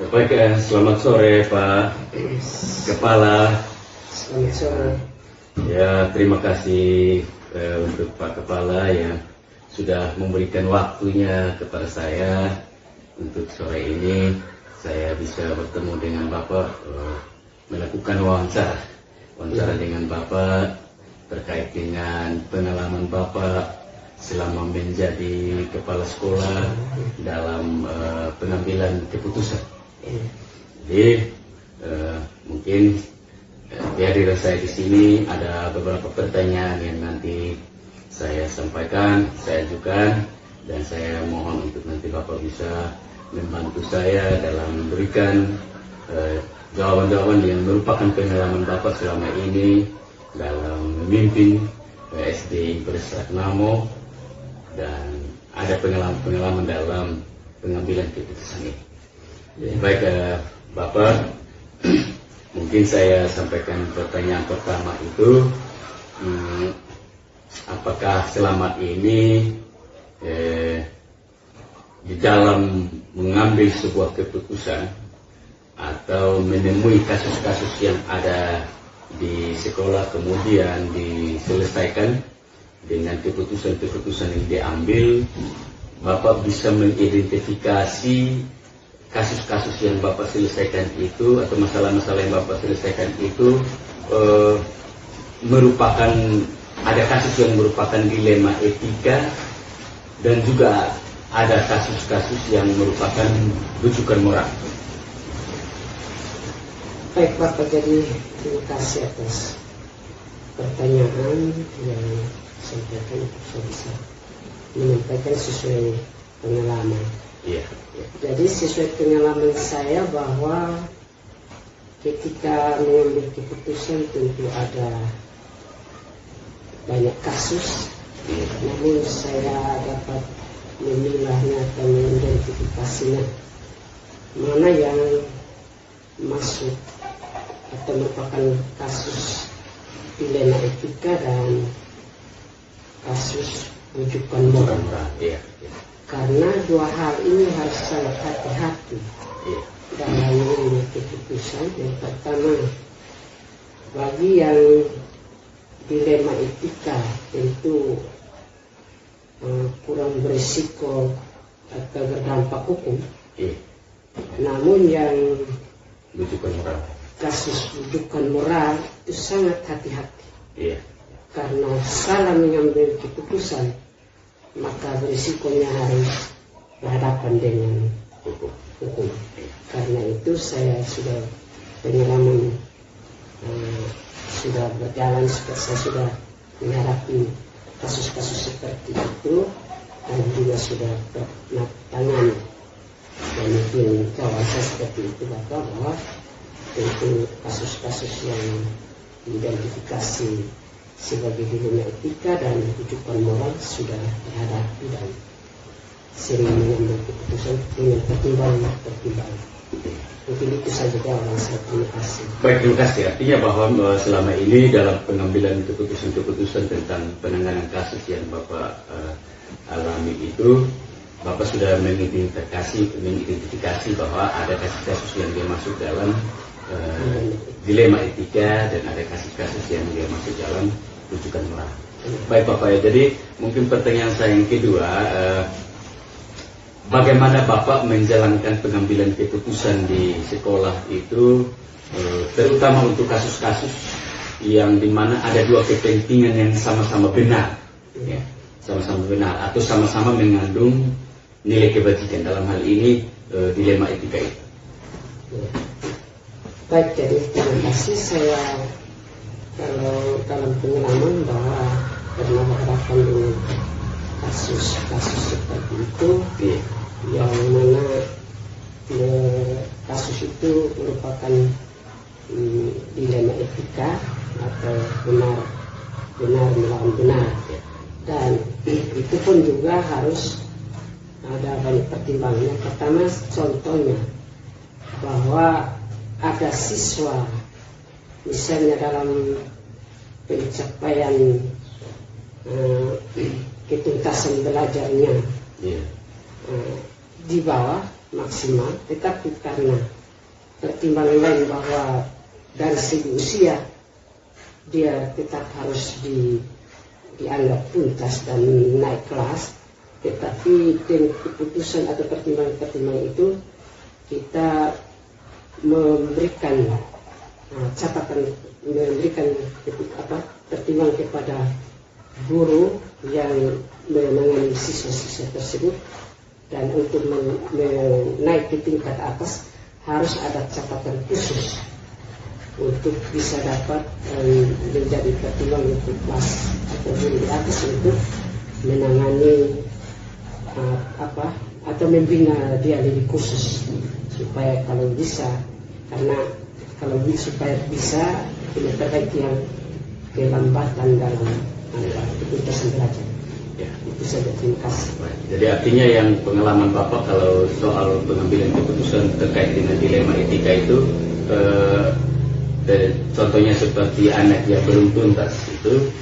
Baik, selamat sore Pak Kepala. Selamat sore. Ya, terima kasih untuk Pak Kepala yang sudah memberikan waktunya kepada saya untuk sore ini. Saya bisa bertemu dengan Bapak, melakukan wawancara dengan Bapak terkait dengan pengalaman Bapak selama menjadi kepala sekolah dalam pengambilan keputusan. Jadi mungkin kehadiran saya di sini ada beberapa pertanyaan yang nanti saya sampaikan, saya ajukan, dan saya mohon untuk nanti Bapak bisa membantu saya dalam memberikan jawaban-jawaban yang merupakan pengalaman Bapak selama ini dalam memimpin SD Impres Ratnamo, dan ada pengalaman dalam pengambilan keputusan ini. Baik, Bapak, mungkin saya sampaikan pertanyaan pertama itu, apakah selama ini di dalam mengambil sebuah keputusan atau menemui kasus-kasus yang ada di sekolah kemudian diselesaikan dengan keputusan-keputusan yang diambil, Bapak bisa mengidentifikasi kasus-kasus yang Bapak selesaikan itu atau masalah-masalah yang Bapak selesaikan itu merupakan, ada kasus yang merupakan dilema etika dan juga ada kasus-kasus yang merupakan rujukan moral. Baik Bapak, jadi terima kasih atas pertanyaan yang sampaikan, untuk saya bisa menyampaikan sesuai pengalaman. Iya. Jadi sesuai pengalaman saya bahwa ketika mengambil keputusan tentu ada banyak kasus, namun saya dapat memilahnya atau mengidentifikasinya mana yang masuk atau merupakan kasus dilema etika dan kasus rujukan moral. Iya. Karena dua hal ini harus sangat hati-hati dalam mengambil keputusan. Yang pertama, bagi yang dilema etika tentu kurang berisiko atau berdampak hukum. Namun yang Rujukan moral, kasus rujukan moral itu sangat hati-hati. iya. Karena salah mengambil keputusan, maka berisikonya harus berhadapan dengan hukum. Karena itu saya sudah pengalaman sudah berjalan, saya sudah menghadapi kasus-kasus seperti itu dan juga sudah pernah tangani. Dan mungkin kawan saya seperti itu Bapak, bahwa tentu kasus-kasus yang diidentifikasi sebagai dilema etika dan rujukan moral sudah dihadapi dan sering mengambil keputusan dengan pertimbangan. Mungkin itu saja jawaban saya. Terima kasih. Baik, terima kasih. Artinya bahwa selama ini dalam pengambilan keputusan-keputusan tentang penanganan kasus yang Bapak alami itu, Bapak sudah mengidentifikasi bahwa ada kasus-kasus yang dia masuk dalam dilema etika dan ada kasus-kasus yang dia masuk dalam rujukan moral. Baik Bapak, ya, jadi mungkin pertanyaan saya yang kedua, bagaimana Bapak menjalankan pengambilan keputusan di sekolah itu, terutama untuk kasus-kasus yang dimana ada dua kepentingan yang sama-sama benar, ya, sama-sama benar atau sama-sama mengandung nilai kebajikan, dalam hal ini dilema etika itu. Baik, jadi terima kasih. Saya kalau dalam pengalaman bahwa pernah berhadapan dengan kasus-kasus seperti itu, yang mana kasus itu merupakan dilema etika atau benar melawan benar, dan itu pun juga harus ada banyak pertimbangannya. Pertama, contohnya bahwa ada siswa misalnya dalam pencapaian ketuntasan belajarnya di bawah maksimal, tetapi karena pertimbangan lain bahwa dari segi usia dia tetap harus dianggap tuntas dan naik kelas, tetapi dengan keputusan atau pertimbangan-pertimbangan itu kita memberikan catatan, memberikan pertimbangan kepada guru yang menangani siswa-siswa tersebut, dan untuk menaik ke tingkat atas harus ada catatan khusus untuk bisa dapat menjadi pertimbangan untuk kelas atau guru di atas untuk menangani atau membina dia lebih khusus supaya kalau bisa, karena kalau supaya bisa memperbaiki yang kelambatan dalam keputusan belajar. Ya. Itu saja, terima kasih. Jadi artinya yang pengalaman Bapak kalau soal pengambilan keputusan terkait dengan dilema etika itu, contohnya seperti anak yang belum tuntas itu,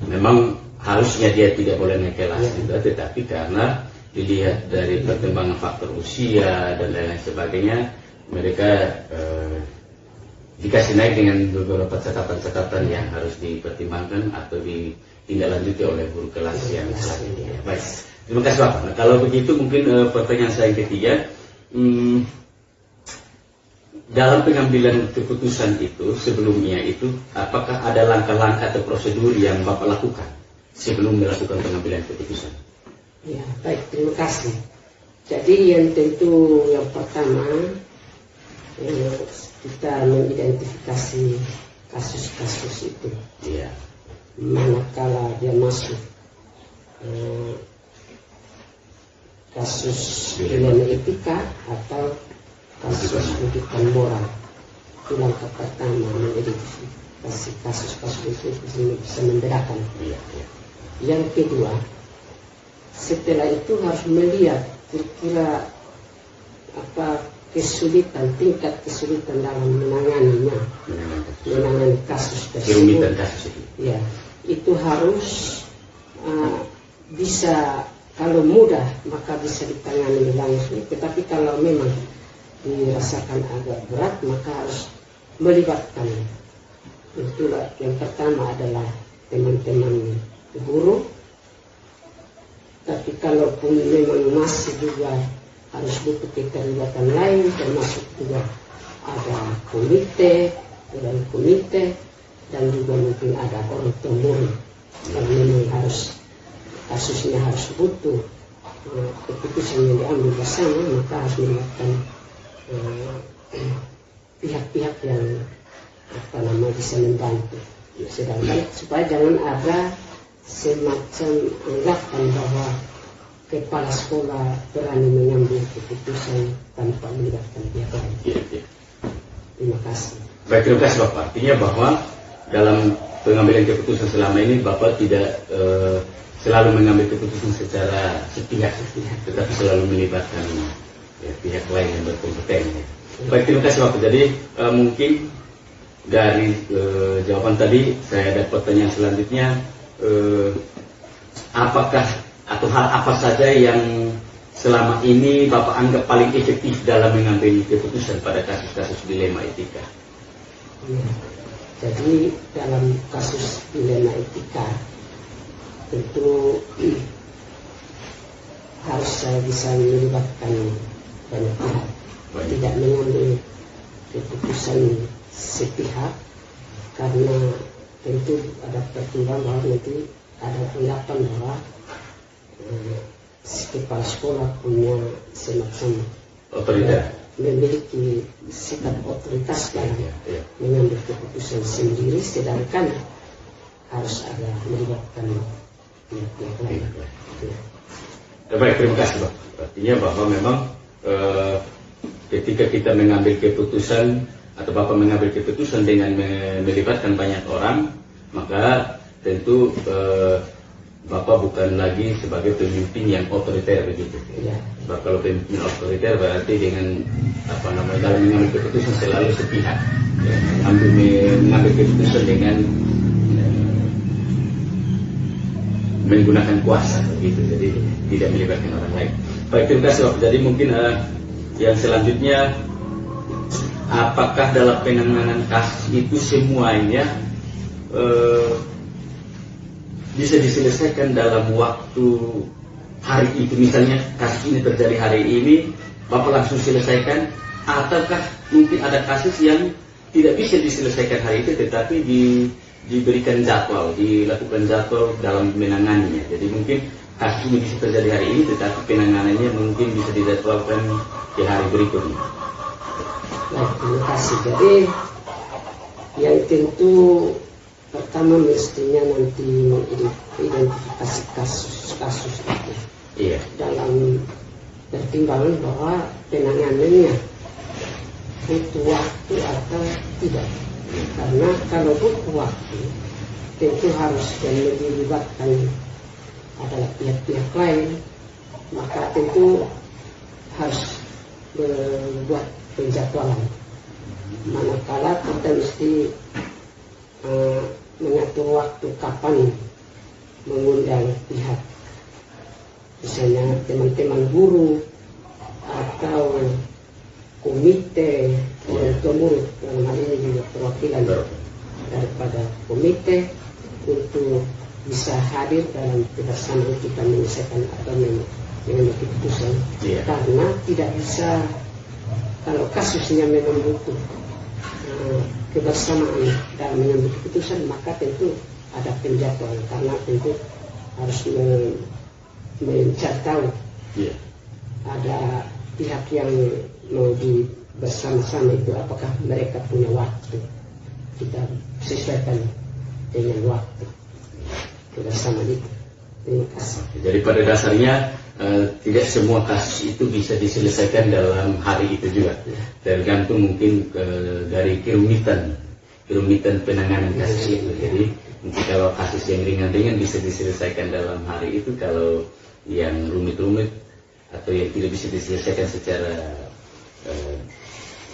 memang harusnya dia tidak boleh naik kelas juga, tetapi karena dilihat dari pertimbangan faktor usia dan lain-lain sebagainya, mereka dikasih naik dengan beberapa catatan-catatan yang harus dipertimbangkan atau ditindaklanjuti oleh guru kelas yang selanjutnya. Baik, terima kasih Bapak. Nah, kalau begitu mungkin pertanyaan saya yang ketiga, dalam pengambilan keputusan itu sebelumnya itu, apakah ada langkah-langkah atau prosedur yang Bapak lakukan sebelum melakukan pengambilan keputusan? Ya, baik, terima kasih. Jadi yang tentu yang pertama, kita mengidentifikasi kasus-kasus itu. Iya. Manakala dia masuk kasus dilema etika atau kasus pendidikan moral, itu langkah pertama mengidentifikasi kasus-kasus itu bisa membedakan. Iya. Yang kedua, setelah itu harus melihat kira-kira tingkat kesulitan dalam menangani kasus tersebut. Kerumitan kasus itu. Ya, itu harus bisa, kalau mudah maka bisa ditangani langsung, tetapi kalau memang dirasakan agak berat maka harus melibatkan. Itulah yang pertama adalah teman-teman guru. Tapi kalaupun memang masih juga harus butuh keterlibatan lain, termasuk juga ada komite dan juga mungkin ada orang tua murid. Kalau memang kasusnya harus butuh keputusan yang diambil bersama, maka harus melibatkan pihak-pihak yang bisa membantu. Sedangkan supaya jangan ada semacam anggapan bahwa kepala sekolah berani mengambil keputusan tanpa melibatkan pihak lain. Iya. Terima kasih. Baik, terima kasih Bapak. Artinya bahwa dalam pengambilan keputusan selama ini Bapak tidak selalu mengambil keputusan secara sepihak, tetapi selalu melibatkan pihak lain yang berkompeten. Baik, terima kasih Bapak. Jadi mungkin dari jawaban tadi saya ada pertanyaan selanjutnya, apakah atau hal apa saja yang selama ini Bapak anggap paling efektif dalam mengambil keputusan pada kasus-kasus dilema etika? Ya, jadi dalam kasus dilema etika tentu harus saya bisa melibatkan banyak pihak, tidak mengambil keputusan sepihak, karena tentu ada pertimbangan bahwa nanti ada anggapan bahwa kepala sekolah punya semacam otoritas, memiliki sikap otoritas dalam mengambil keputusan sendiri, sedangkan harus ada melibatkan pihak lain. Baik, terima kasih Pak. Artinya bahwa memang ketika kita mengambil keputusan atau Bapak mengambil keputusan dengan melibatkan banyak orang, maka tentu Bapak bukan lagi sebagai pemimpin yang otoriter begitu. Ya. Kalau pemimpin otoriter berarti dengan dalam mengambil keputusan selalu sepihak, mengambil keputusan dengan menggunakan kuasa begitu, jadi tidak melibatkan orang lain. Baik, terima kasih Pak. Jadi mungkin yang selanjutnya, apakah dalam penanganan kasus itu semuanya bisa diselesaikan dalam waktu hari itu? Misalnya kasus ini terjadi hari ini, Bapak langsung selesaikan, ataukah mungkin ada kasus yang tidak bisa diselesaikan hari itu tetapi diberikan jadwal, dilakukan jadwal dalam menangannya. Jadi mungkin kasus ini bisa terjadi hari ini tetapi penanganannya mungkin bisa dijadwalkan di hari berikutnya. Baik, terima kasih. Jadi yang tentu pertama mestinya nanti identifikasi kasus-kasus itu. Iya. Dalam pertimbangan bahwa penanganannya butuh waktu atau tidak. Karena kalau butuh waktu, tentu harus yang dilibatkan adalah pihak-pihak lain, maka tentu harus membuat penjadwalan. Manakala kita mesti mengatur waktu kapan mengundang pihak, misalnya teman-teman guru atau komite orang tua murid, dalam hal ini juga perwakilan daripada komite untuk bisa hadir dalam kebersamaan kita menyelesaikan atau mengambil keputusan. Karena tidak bisa, kalau kasusnya memang butuh kebersamaan dalam mengambil keputusan, maka tentu ada penjadwalan, karena tentu harus mencari tahu ada pihak yang mau bersama-sama itu apakah mereka punya waktu, kita sesuaikan dengan waktu bersama itu. Terima kasih. Jadi pada dasarnya tidak semua kasus itu bisa diselesaikan dalam hari itu juga, tergantung mungkin dari kerumitan penanganan kasus itu. Jadi mungkin kalau kasus yang ringan-ringan bisa diselesaikan dalam hari itu, kalau yang rumit-rumit atau yang tidak bisa diselesaikan secara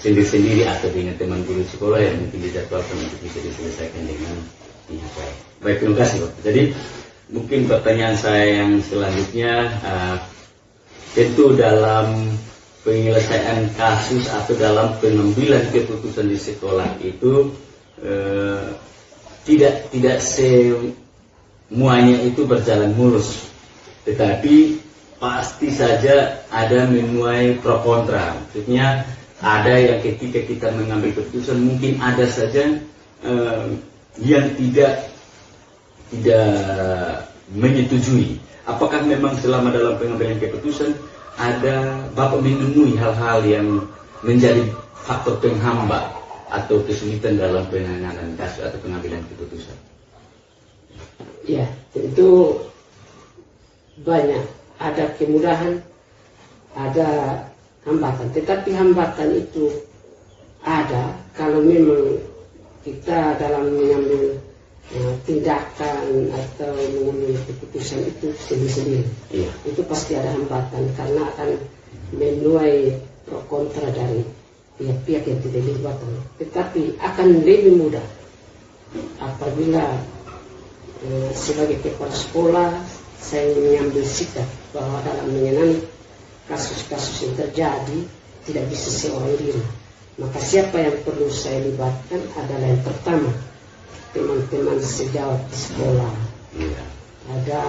sendiri-sendiri atau dengan teman guru sekolah yang mungkin dijadwalkan untuk bisa diselesaikan dengan pihak lain. Baik, terima kasih Pak. Jadi mungkin pertanyaan saya yang selanjutnya, tentu dalam penyelesaian kasus atau dalam pengambilan keputusan di sekolah itu tidak semuanya itu berjalan mulus, tetapi pasti saja ada menuai pro kontra. Maksudnya ada yang ketika kita mengambil keputusan mungkin ada saja yang tidak menyetujui. Apakah memang selama dalam pengambilan keputusan ada Bapak menemui hal-hal yang menjadi faktor penghambat atau kesulitan dalam penanganan kasus atau pengambilan keputusan? Ya, tentu banyak. Ada kemudahan, ada hambatan. Tetapi hambatan itu ada kalau memang kita dalam mengambil tindakan atau mengambil keputusan itu sendiri-sendiri. Itu pasti ada hambatan karena akan menuai pro kontra dari pihak-pihak yang tidak dilibatkan. Tetapi akan lebih mudah apabila sebagai kepala sekolah saya mengambil sikap bahwa dalam mengenai kasus-kasus yang terjadi tidak bisa seorang diri. Maka siapa yang perlu saya libatkan adalah yang pertama teman-teman sejawat di sekolah. Ada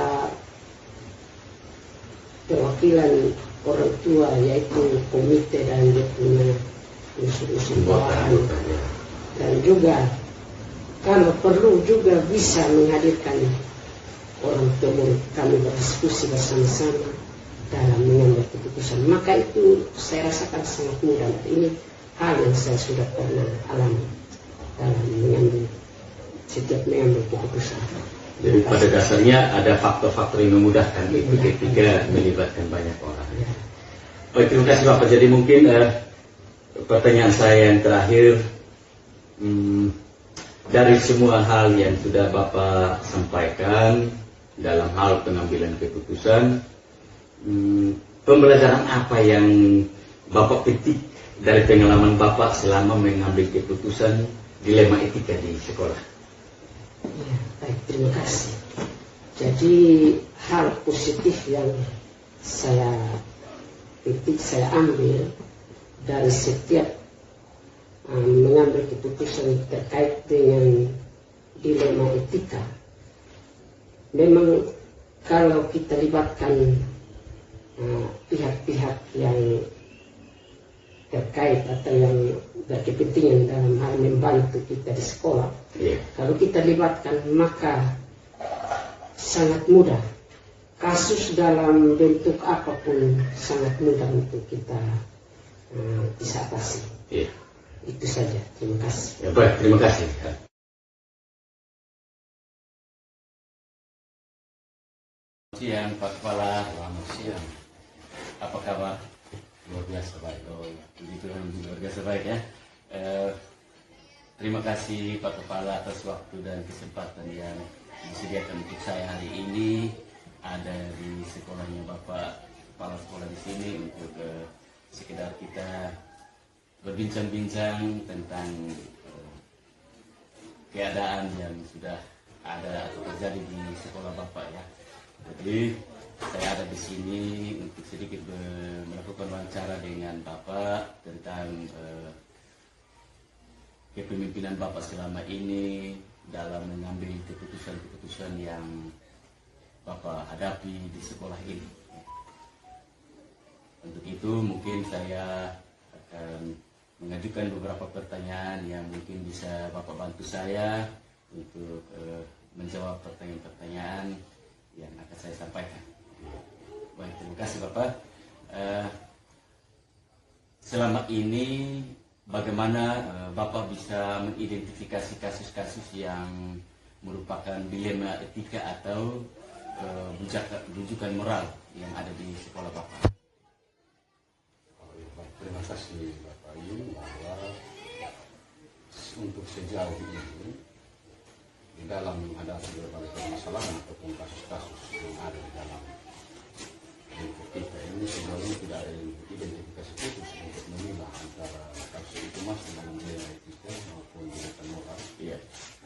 perwakilan orang tua yaitu komite dan dia punya unsur-unsur bawahan. Dan juga kalau perlu juga bisa menghadirkan orang tua murid, kami berdiskusi bersama-sama dalam mengambil keputusan. Maka itu saya rasakan sangat mudah. Ini hal yang saya sudah pernah alami dalam setiap mengambil keputusan. Jadi pada dasarnya ada faktor-faktor yang memudahkan itu ketika melibatkan banyak orang. Baik, terima kasih Bapak. Jadi mungkin pertanyaan saya yang terakhir, dari semua hal yang sudah Bapak sampaikan dalam hal pengambilan keputusan, pembelajaran apa yang Bapak petik dari pengalaman Bapak selama mengambil keputusan dilema etika di sekolah? Ya, baik, terima kasih. Jadi hal positif yang saya titik saya ambil dari setiap mengambil keputusan terkait dengan dilema etika. Memang kalau kita libatkan pihak-pihak yang terkait atau yang berkepentingan dalam hal membantu kita di sekolah, kalau kita libatkan maka sangat mudah. Kasus dalam bentuk apapun sangat mudah untuk kita bisa atasi. Itu saja. Terima kasih. Ya, baik, terima kasih. Siang Pak Kepala. Selamat siang. Apa kabar? Luar biasa baik. Oh ya, begitu luar biasa baik ya. Terima kasih Pak Kepala atas waktu dan kesempatan yang disediakan untuk saya hari ini ada di sekolahnya Bapak Kepala Sekolah di sini untuk sekedar kita berbincang-bincang tentang keadaan yang sudah ada atau terjadi di sekolah Bapak ya. Jadi saya ada di sini untuk sedikit melakukan wawancara dengan Bapak tentang kepemimpinan Bapak selama ini dalam mengambil keputusan-keputusan yang Bapak hadapi di sekolah ini. Untuk itu mungkin saya akan mengajukan beberapa pertanyaan yang mungkin bisa Bapak bantu saya untuk menjawab pertanyaan-pertanyaan yang akan saya sampaikan. Baik, terima kasih Bapak. Selama ini bagaimana Bapak bisa mengidentifikasi kasus-kasus yang merupakan dilema etika atau rujukan moral yang ada di sekolah Bapak? Terima kasih Bapak Ayu bahwa untuk sejauh ini di dalam menghadapi berbagai permasalahan ataupun kasus-kasus yang ada di dalam lingkup kita ini sejauh ini tidak ada identifikasi khusus untuk memilah antara kasus itu masuk dalam dilema etika maupun rujukan moral.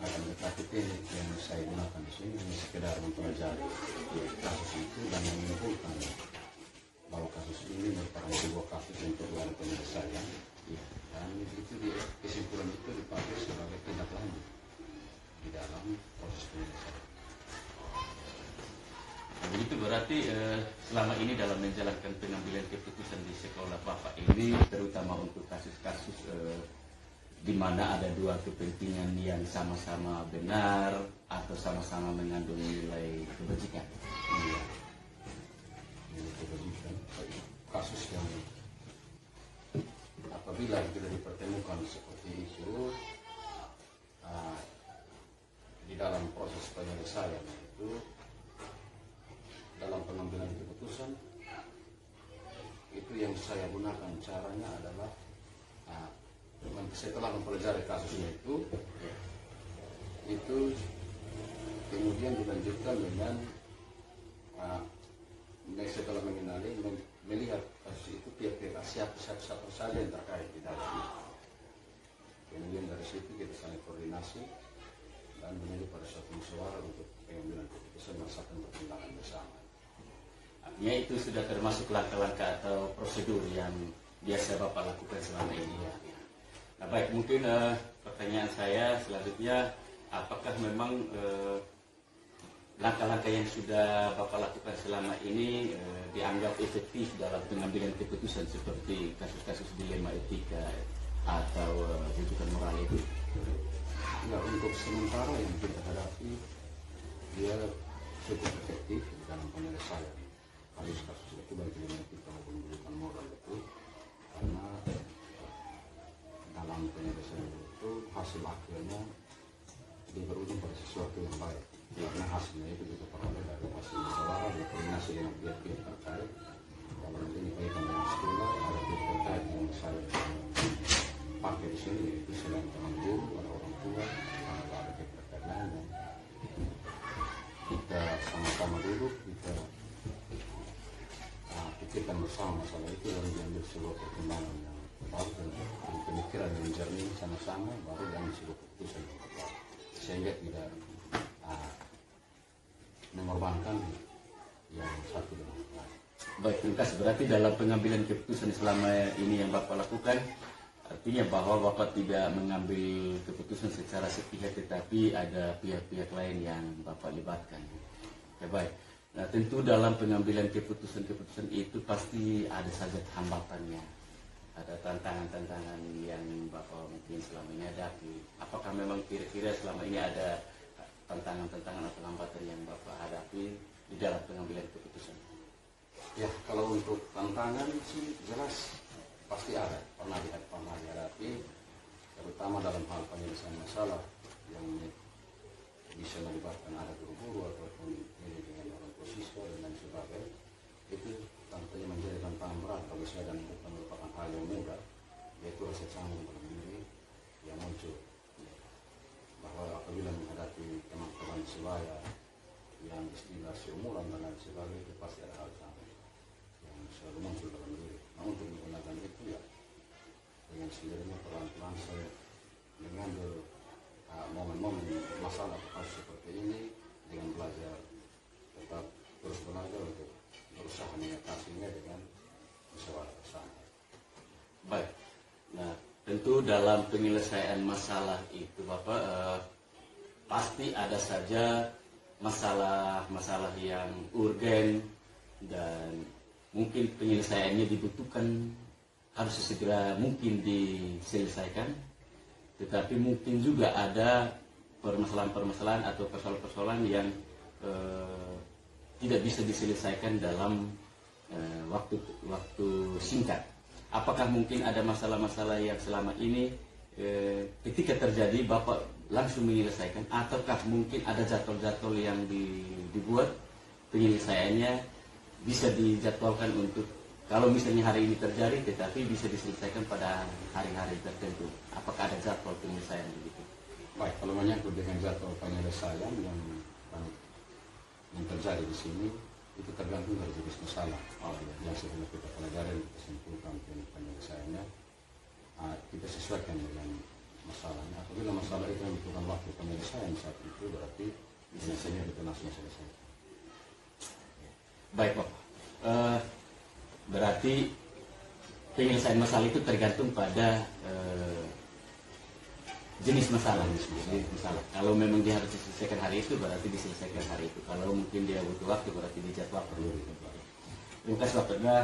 Akan tetapi teknik yang saya gunakan di sini hanya sekedar mempelajari kasus itu dan menyimpulkan bahwa kasus ini merupakan sebuah kasus yang perlu ada penyelesaian, dan itu kesimpulan itu dipakai sebagai tindak lanjut di dalam proses penyelesaian. Begitu berarti selama ini dalam menjalankan pengambilan keputusan di sekolah Bapak ini, terutama untuk kasus-kasus di mana ada dua kepentingan yang sama-sama benar atau sama-sama mengandung nilai kebajikan. Kebajikan kasus yang apabila tidak dipertemukan seperti itu di dalam proses penyelesaian itu dalam pengambilan keputusan itu yang saya gunakan caranya adalah setelah mempelajari kasusnya itu kemudian dilanjutkan dengan setelah mengenali melihat kasus itu pihak-pihak siapa saja yang terkait di dalamnya. Kemudian dari situ kita saling koordinasi dan menuju pada suatu musyawarah untuk pengambilan keputusan berdasarkan pertimbangan bersama. Artinya itu sudah termasuk langkah-langkah atau prosedur yang biasa Bapak lakukan selama ini ya. Nah baik, mungkin pertanyaan saya selanjutnya, apakah memang langkah-langkah yang sudah Bapak lakukan selama ini dianggap efektif dalam pengambilan keputusan seperti kasus-kasus dilema etika atau rujukan moral itu? Ya, untuk sementara yang kita hadapi dia cukup efektif dalam penyelesaian kasus-kasus itu baik dilema etika maupun rujukan moral itu, karena dalam penyelesaian itu hasil akhirnya dia berujung pada sesuatu yang baik. Karena hasilnya itu kita peroleh dari hasil musyawarah dan koordinasi dengan pihak-pihak terkait. Kalau ini kaitan dengan sekolah, ada pihak terkait yang saya pakai di sini, yaitu selain teman guru, ada orang tua, ada pihak terkait lainnya. Kita sama-sama duduk, kita pikirkan bersama masalah itu dan diambil sebuah pertimbangan yang tepat dan pemikiran yang jernih sama-sama, baru diambil sebuah keputusan yang tepat sehingga tidak mengorbankan yang satu dengan lain. Baik, terima kasih. Berarti dalam pengambilan keputusan selama ini yang Bapak lakukan, artinya bahwa Bapak tidak mengambil keputusan secara sepihak, tetapi ada pihak-pihak lain yang Bapak libatkan. Ya, baik. Nah, tentu dalam pengambilan keputusan-keputusan itu pasti ada saja hambatannya. Ada tantangan-tantangan yang Bapak mungkin selama ini hadapi. Apakah memang kira-kira selama ini ada tantangan-tantangan atau hambatan yang Bapak hadapi di dalam pengambilan keputusan? Ya, kalau untuk tantangan sih jelas pasti ada, pernah dihadapi, terutama dalam hal penyelesaian masalah yang bisa melibatkan ada guru-guru ataupun ini dengan orang tua siswa dan lain sebagainya. Itu tentunya menjadi tantangan berat bagi saya dan bukan merupakan hal yang mudah, yaitu rasa canggung dalam diri yang muncul. Bahwa apabila menghadapi teman-teman sebaya yang istilah seumuran dan lain sebagainya, itu pasti ada hal canggung yang selalu muncul dalam diri. Nah, untuk menggunakan itu ya dengan sendirinya pelan-pelan saya mengambil momen-momen masalah atau kasus seperti ini dengan belajar, tetap terus belajar untuk berusaha mengatasinya dengan musyawarah bersama. Baik. Nah, tentu dalam penyelesaian masalah itu Bapak pasti ada saja masalah-masalah yang urgen dan mungkin penyelesaiannya dibutuhkan harus segera mungkin diselesaikan, tetapi mungkin juga ada permasalahan-permasalahan atau persoalan-persoalan yang tidak bisa diselesaikan dalam waktu singkat. Apakah mungkin ada masalah-masalah yang selama ini ketika terjadi Bapak langsung menyelesaikan, ataukah mungkin ada jadwal-jadwal yang dibuat penyelesaiannya bisa dijadwalkan untuk kalau misalnya hari ini terjadi tetapi bisa diselesaikan pada hari-hari tertentu? Apakah ada jadwal penyelesaian begitu? Baik, kalau menyangkut dengan jadwal penyelesaian yang terjadi di sini, itu tergantung dari jenis masalah. Yang sebelum kita pelajari, kita simpulkan penyelesaiannya, kita sesuaikan dengan masalahnya. Apabila masalah itu membutuhkan waktu penyelesaian saat itu, berarti penyelesaiannya kita langsung selesai. Baik Pak, berarti penyelesaian masalah itu tergantung pada jenis masalah. Kalau memang dia harus diselesaikan hari itu, berarti diselesaikan hari itu. Kalau mungkin dia butuh waktu, berarti dijadwalkan. Terima kasih Bapak. Nah,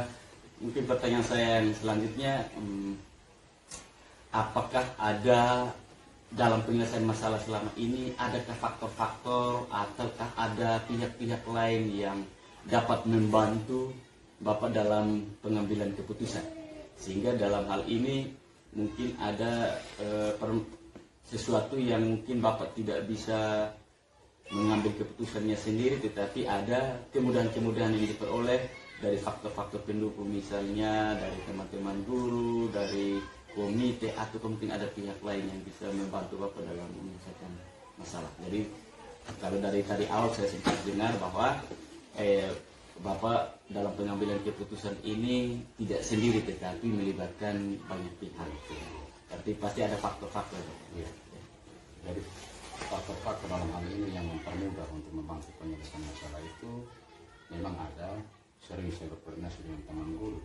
mungkin pertanyaan saya yang selanjutnya, apakah ada dalam penyelesaian masalah selama ini, adakah faktor-faktor ataukah ada pihak-pihak lain yang dapat membantu Bapak dalam pengambilan keputusan, sehingga dalam hal ini mungkin ada sesuatu yang mungkin Bapak tidak bisa mengambil keputusannya sendiri, tetapi ada kemudahan-kemudahan yang diperoleh dari faktor-faktor pendukung, misalnya dari teman-teman guru, dari komite, atau mungkin ada pihak lain yang bisa membantu Bapak dalam menyelesaikan masalah. Jadi kalau dari tadi awal saya sempat dengar bahwa Bapak dalam pengambilan keputusan ini tidak sendiri, tetapi melibatkan banyak pihak. Berarti pasti ada faktor-faktor. Ya. Jadi faktor-faktor dalam hal ini yang mempermudah untuk membantu penyelesaian masalah itu memang ada. Sering saya berkoordinasi dengan teman guru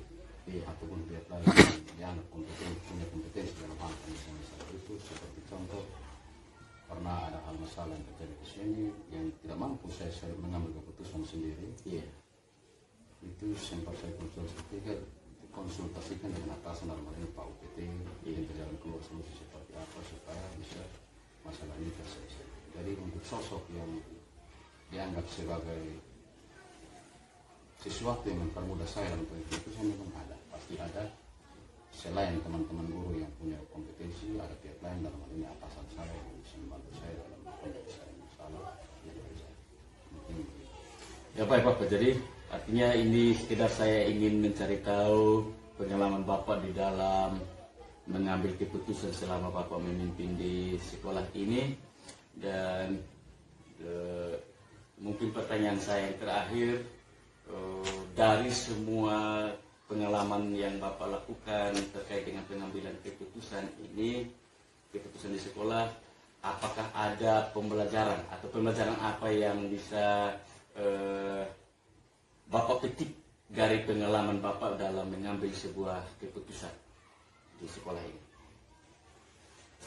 ataupun pihak lain yang punya kompetensi dalam hal penyelesaian masalah itu. Seperti contoh, pernah ada hal masalah yang terjadi di sini yang tidak mampu saya mengambil keputusan sendiri. Itu sempat saya konsultasikan dengan atasan dalam hal ini Pak UPT, ingin berjalan keluar solusi seperti apa supaya bisa masalah ini terselesai. Jadi untuk sosok yang dianggap sebagai sesuatu yang mempermudah saya dalam keputusan memang ada, pasti ada. Selain teman-teman guru yang punya kompetensi, ada pihak lain dalam hal ini atasan saya yang bisa membantu saya dalam penyelesaian masalah yang saya. Ya Pak, jadi artinya ini sekedar saya ingin mencari tahu pengalaman Bapak di dalam mengambil keputusan selama Bapak memimpin di sekolah ini. Dan mungkin pertanyaan saya yang terakhir, dari semua pengalaman yang Bapak lakukan terkait dengan pengambilan keputusan ini, keputusan di sekolah, apakah ada pembelajaran atau pembelajaran apa yang bisa Bapak petik dari pengalaman Bapak dalam mengambil sebuah keputusan di sekolah ini?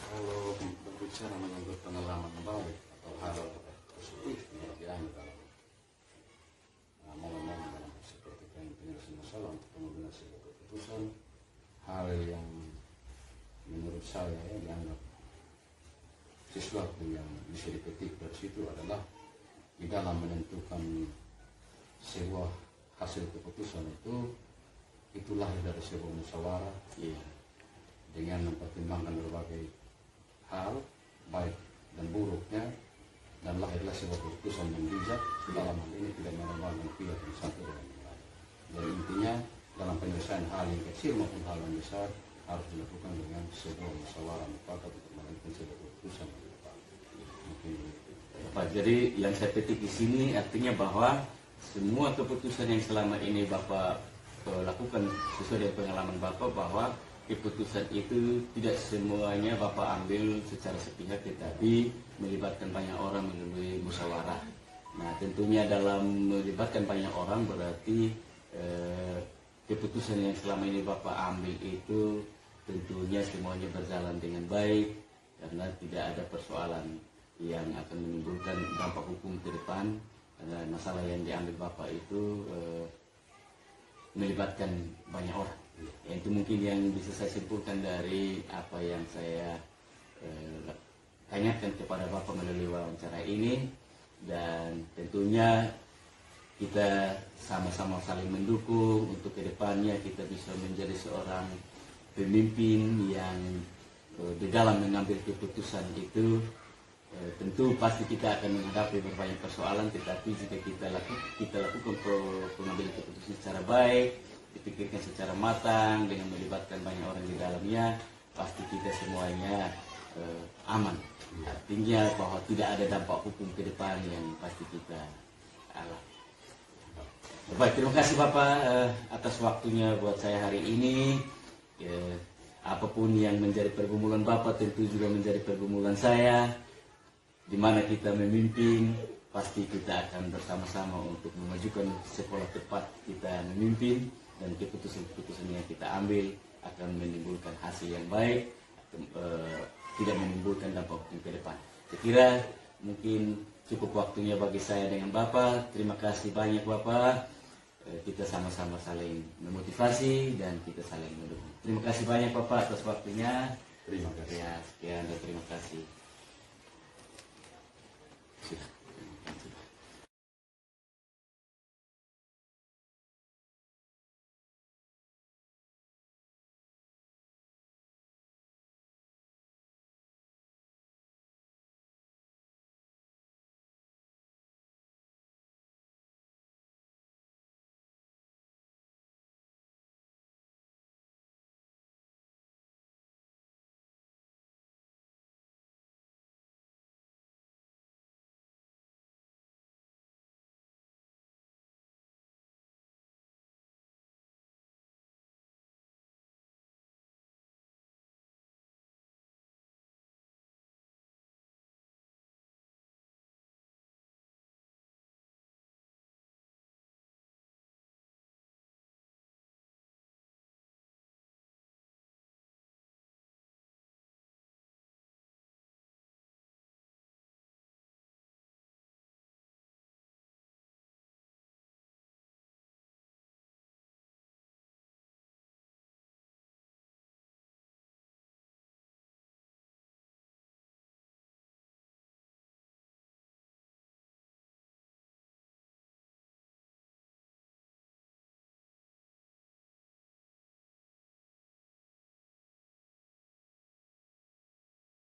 Kalau berbicara menyangkut pengalaman baik atau hal positif yang diambil dalam momen-momen dalam seperti penyelesaian masalah untuk pengambilan sebuah keputusan, hal yang menurut saya dianggap sesuatu yang bisa dipetik dari situ adalah di dalam menentukan sebuah hasil keputusan itu lahir dari sebuah musyawarah dengan mempertimbangkan berbagai hal baik dan buruknya, dan lahirlah sebuah keputusan yang bijak. Dalam hal ini tidak menambahkan pihak yang satu dengan yang lain. Dan intinya dalam penyelesaian hal yang kecil maupun hal yang besar harus dilakukan dengan sebuah musyawarah mufakat untuk menentukan sebuah keputusan yang tepat. Mungkin Pak, jadi yang saya petik di sini artinya bahwa semua keputusan yang selama ini Bapak lakukan sesuai dengan pengalaman Bapak, bahwa keputusan itu tidak semuanya Bapak ambil secara sepihak, tetapi melibatkan banyak orang melalui musyawarah. Nah, tentunya dalam melibatkan banyak orang berarti keputusan yang selama ini Bapak ambil itu tentunya semuanya berjalan dengan baik, karena tidak ada persoalan yang akan menimbulkan dampak hukum ke depan. Karena masalah yang diambil Bapak itu melibatkan banyak orang. Ya, itu mungkin yang bisa saya simpulkan dari apa yang saya tanyakan kepada Bapak melalui wawancara ini. Dan tentunya kita sama-sama saling mendukung untuk kedepannya kita bisa menjadi seorang pemimpin yang di dalam mengambil keputusan itu tentu pasti kita akan menghadapi berbagai persoalan, tetapi jika kita lakukan pengambilan keputusan secara baik, dipikirkan secara matang dengan melibatkan banyak orang di dalamnya, pasti kita semuanya aman. Artinya bahwa tidak ada dampak hukum ke depan yang pasti kita alami. Baik, terima kasih Bapak atas waktunya buat saya hari ini. Apapun yang menjadi pergumulan Bapak tentu juga menjadi pergumulan saya. Di mana kita memimpin, pasti kita akan bersama-sama untuk memajukan sekolah tepat kita memimpin, dan keputusan-keputusan yang kita ambil akan menimbulkan hasil yang baik, tidak menimbulkan dampak hukum ke depan. Saya kira mungkin cukup waktunya bagi saya dengan Bapak. Terima kasih banyak Bapak. Kita sama-sama saling memotivasi dan kita saling mendukung. Terima kasih banyak Bapak atas waktunya. terima kasih. Ya, sekian dan terima kasih. Silakan.